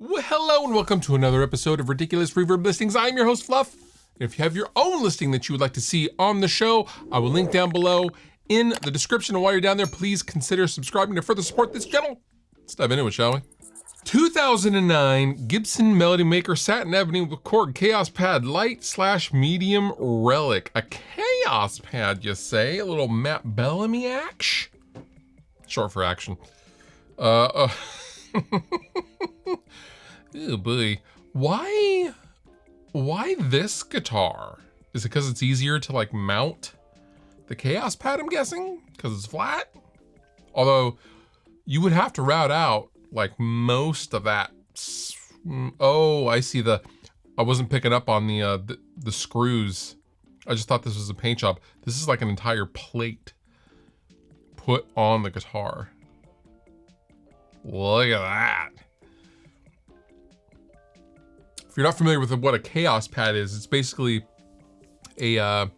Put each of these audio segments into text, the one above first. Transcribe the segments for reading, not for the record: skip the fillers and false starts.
Well, hello and welcome to another episode of Ridiculous Reverb Listings. I'm your host, Fluff. If you have your own listing that you would like to see on the show, I will link down below in the description. And while you're down there, please consider subscribing to further support this channel. Let's dive into it, shall we? 2009 Gibson Melody Maker Satin Ebony with Korg Chaos Pad Light/Medium Relic. A Chaos Pad, you say? A little Matt Bellamy action? Short for action. Oh boy. Why this guitar? Is it because it's easier to like mount the Chaos Pad, I'm guessing? Because it's flat? Although you would have to route out like most of that. Oh, I see I wasn't picking up on the screws. I just thought this was a paint job. This is like an entire plate put on the guitar. Look at that. If you're not familiar with what a Chaos Pad is, it's basically a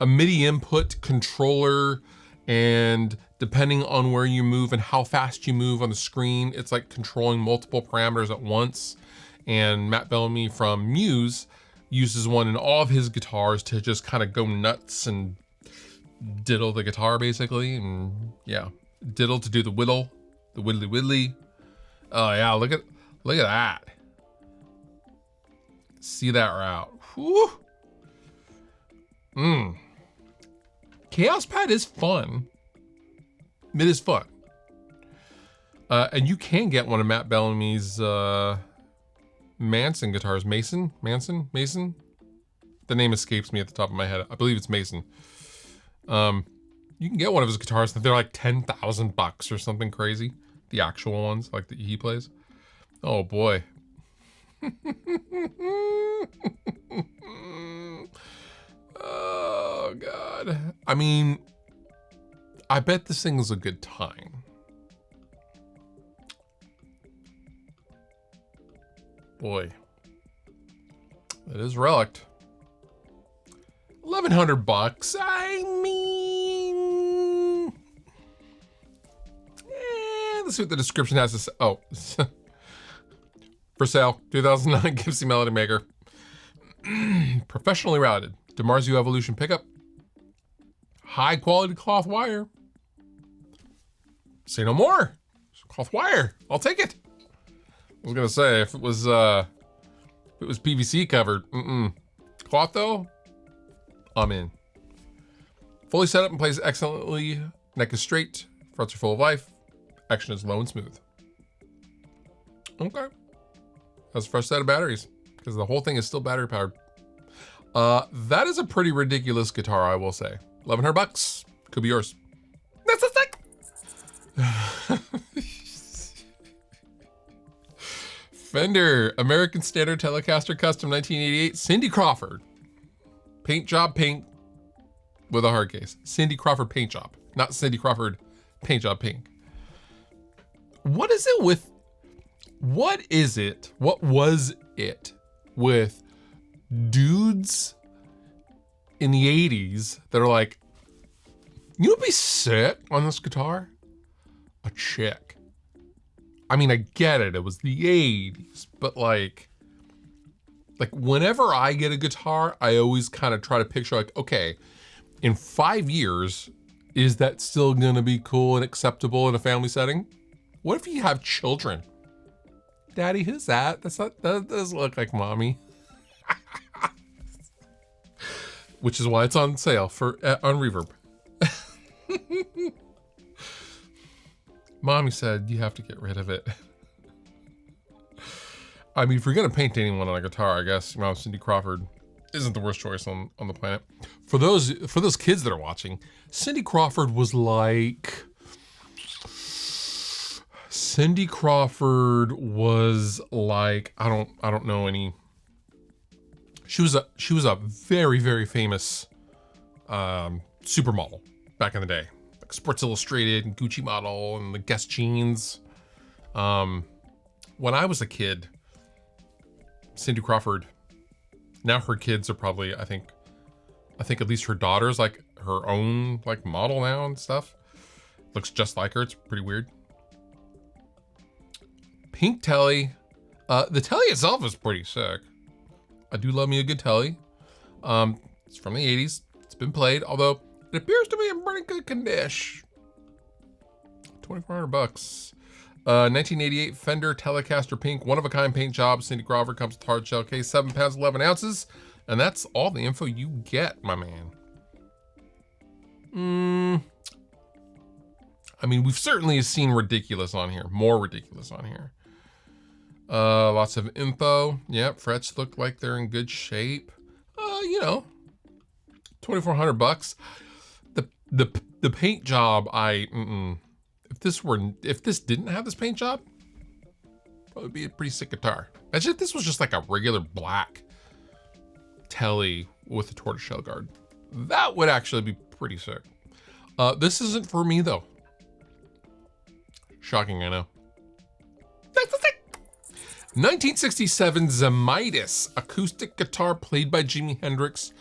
MIDI input controller, and depending on where you move and how fast you move on the screen, it's like controlling multiple parameters at once. And Matt Bellamy from Muse uses one in all of his guitars to just kind of go nuts and diddle the guitar basically. And yeah, diddle to do the whittle, the whittly whittly. Oh yeah, look at that. See that route. Whew. Chaos Pad is fun. It is fun. And you can get one of Matt Bellamy's Manson guitars. Mason? The name escapes me at the top of my head. I believe it's Mason. You can get one of his guitars. They're like $10,000 or something crazy. The actual ones, like that he plays. Oh boy. Oh God. I mean, I bet this thing is a good time. Boy, it is relic. $1,100. I mean, let's see what the description has to say. Oh, for sale, 2009 Gibson Melody Maker. Professionally routed. DiMarzio Evolution pickup. High quality cloth wire. Say no more. Cloth wire. I'll take it. I was gonna say if it was PVC covered. Cloth though, I'm in. Fully set up and plays excellently. Neck is straight. Frets are full of life. Action is low and smooth. Okay. That's a fresh set of batteries because the whole thing is still battery powered. That is a pretty ridiculous guitar, I will say. $1,100 could be yours. That's a sick. Fender American Standard Telecaster Custom 1988 Cindy Crawford. Paint job pink with a hard case. Cindy Crawford paint job, not Cindy Crawford paint job pink. What was it with dudes in the 80s that are like, you would be sick on this guitar? A chick. I mean, I get it. It was the 80s, but like whenever I get a guitar, I always kind of try to picture like, okay, in 5 years, is that still gonna be cool and acceptable in a family setting? What if you have children? Daddy, who's that? That doesn't look like mommy. Which is why it's on sale on Reverb. Mommy said you have to get rid of it. I mean, if you're gonna paint anyone on a guitar, I guess Cindy Crawford isn't the worst choice on the planet. For those kids that are watching, Cindy Crawford was like. I don't know any. She was a very, very famous supermodel back in the day, like Sports Illustrated and Gucci model and the Guess jeans. When I was a kid, Cindy Crawford. Now her kids are probably, I think at least her daughter's like her own like model now and stuff. Looks just like her. It's pretty weird. Pink telly. The telly itself is pretty sick. I do love me a good telly. It's from the 80s. It's been played, although it appears to be in pretty good condition. $2,400. 1988 Fender Telecaster Pink, one-of-a-kind paint job. Cindy Crawford, comes with hard shell case, 7 pounds, 11 ounces. And that's all the info you get, my man. I mean, we've certainly seen ridiculous on here, more ridiculous on here. Lots of info. Yep, frets look like they're in good shape. You know, $2,400. The paint job, if this didn't have this paint job, probably be a pretty sick guitar. Imagine if this was just like a regular black telly with a tortoiseshell guard. That would actually be pretty sick. This isn't for me though. Shocking, I know. 1967 Zemaitis acoustic guitar played by Jimi Hendrix.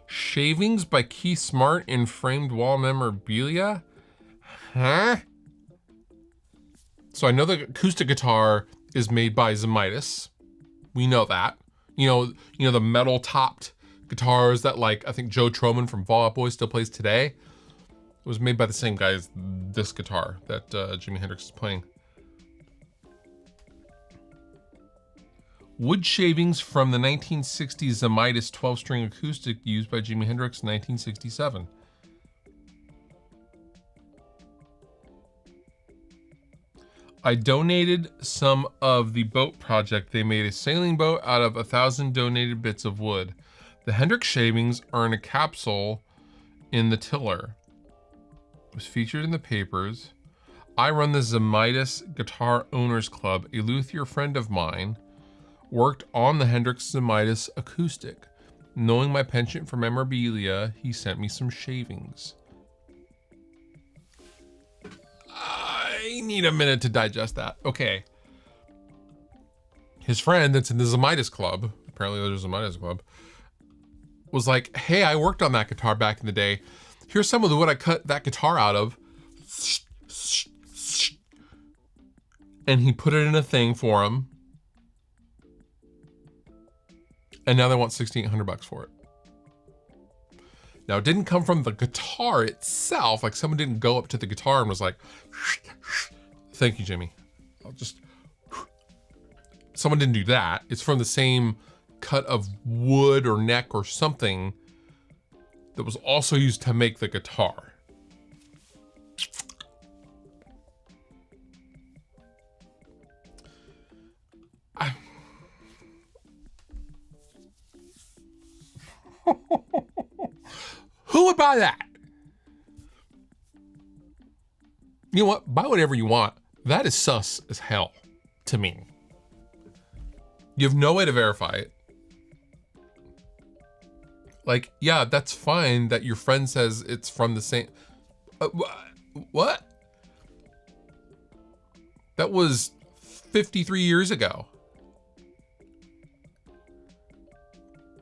Shavings by Keith Smart in framed wall memorabilia. Huh? So I know the acoustic guitar is made by Zemaitis. We know that. You know the metal topped guitars that, like, I think Joe Troman from Fall Out Boy still plays today. It was made by the same guy as this guitar that Jimi Hendrix is playing. Wood shavings from the 1960s Zemaitis 12-string acoustic used by Jimi Hendrix in 1967. I donated some of the boat project. They made a sailing boat out of 1,000 donated bits of wood. The Hendrix shavings are in a capsule in the tiller. It was featured in the papers. I run the Zemaitis Guitar Owners Club. A luthier friend of mine worked on the Hendrix Zemaitis acoustic. Knowing my penchant for memorabilia, he sent me some shavings. I need a minute to digest that. Okay. His friend that's in the Zemaitis Club, apparently there's a Zemaitis Club, was like, hey, I worked on that guitar back in the day. Here's some of the wood I cut that guitar out of. And he put it in a thing for him. And now they want $1,600 for it. Now, it didn't come from the guitar itself. Like, someone didn't go up to the guitar and was like, thank you, Jimmy. Someone didn't do that. It's from the same cut of wood or neck or something that was also used to make the guitar. Who would buy that? You know what? Buy whatever you want. That is sus as hell to me. You have no way to verify it. Like, yeah, that's fine that your friend says it's from the same... what? That was 53 years ago.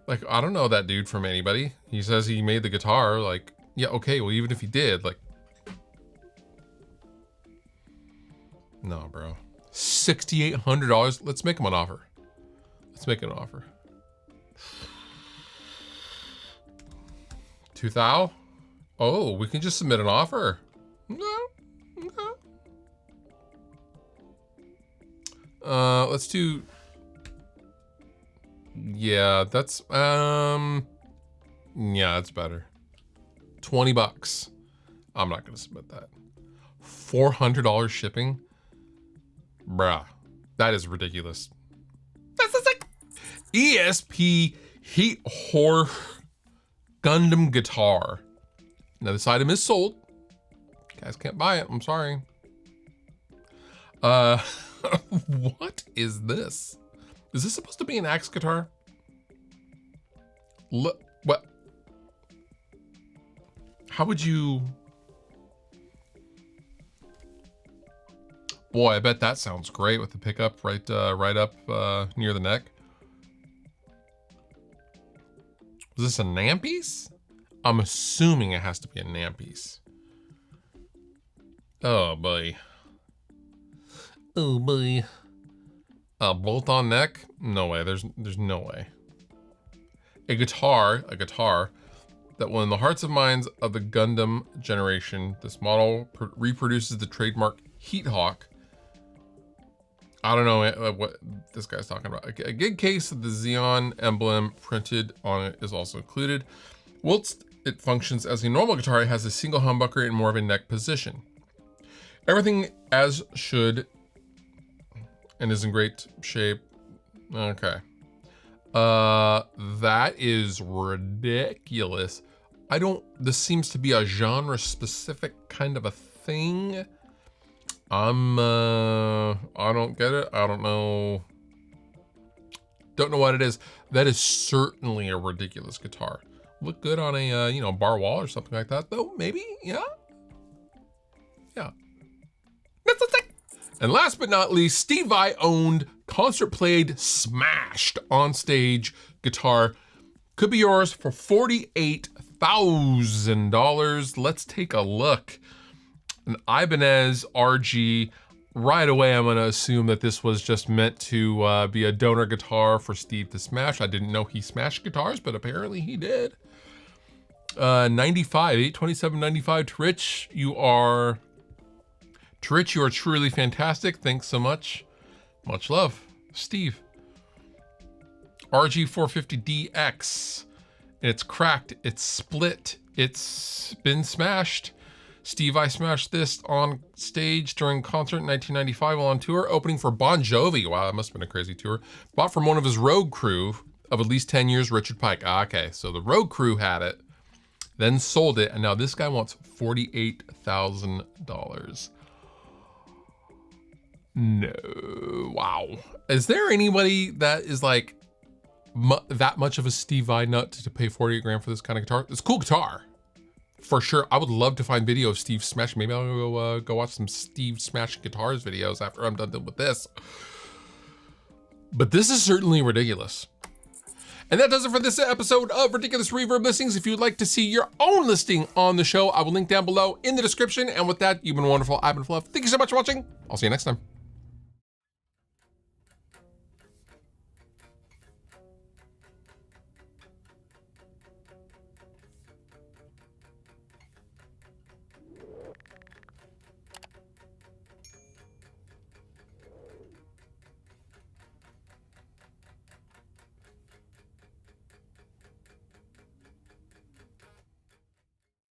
Like, I don't know that dude from anybody. He says he made the guitar. Like, yeah, okay, well, even if he did, like... No, bro. $6,800. Let's make him an offer. Let's make it an offer. 2,000? Oh, we can just submit an offer. No. Let's do... Yeah, that's, yeah, that's better. $20. I'm not gonna submit that. $400 shipping? Bruh, that is ridiculous. That's like ESP Heat Whore Gundam guitar. Now this item is sold. You guys can't buy it, I'm sorry. What is this? Is this supposed to be an axe guitar? Look, what? How would you? Boy, I bet that sounds great with the pickup right up near the neck. Is this a NAM piece? I'm assuming it has to be a NAM piece. Oh boy. Oh boy. A bolt-on neck? No way. There's no way. A guitar that will in the hearts and minds of the Gundam generation. This model reproduces the trademark Heat Hawk. I don't know what this guy's talking about. A gig case of the Xeon emblem printed on it is also included. Whilst it functions as a normal guitar, it has a single humbucker and more of a neck position. Everything as should and is in great shape. Okay. That is ridiculous. This seems to be a genre specific kind of a thing. I don't get it. I don't know. Don't know what it is. That is certainly a ridiculous guitar. Look good on a, you know, bar wall or something like that though, maybe, yeah. Yeah. That's the thing. And last but not least, Steve Vai owned, concert played, smashed on stage guitar. Could be yours for $48,000. Let's take a look. An Ibanez RG. Right away, I'm gonna assume that this was just meant to be a donor guitar for Steve to smash. I didn't know he smashed guitars, but apparently he did. 95, 827.95. Rich, you are truly fantastic. Thanks so much. Much love, Steve. RG450DX. It's cracked, it's split, it's been smashed. Steve Vai smashed this on stage during concert in 1995 while on tour, opening for Bon Jovi. Wow, that must have been a crazy tour. Bought from one of his road crew of at least 10 years, Richard Pike. Okay, so the road crew had it, then sold it, and now this guy wants $48,000. No, wow. Is there anybody that is like that much of a Steve Vai nut to pay 48 grand for this kind of guitar? It's a cool guitar, for sure. I would love to find video of Steve smash. Maybe I'll go watch some Steve smash guitars videos after I'm done with this. But this is certainly ridiculous. And that does it for this episode of Ridiculous Reverb Listings. If you'd like to see your own listing on the show, I will link down below in the description. And with that, you've been wonderful. I've been Fluff. Thank you so much for watching. I'll see you next time.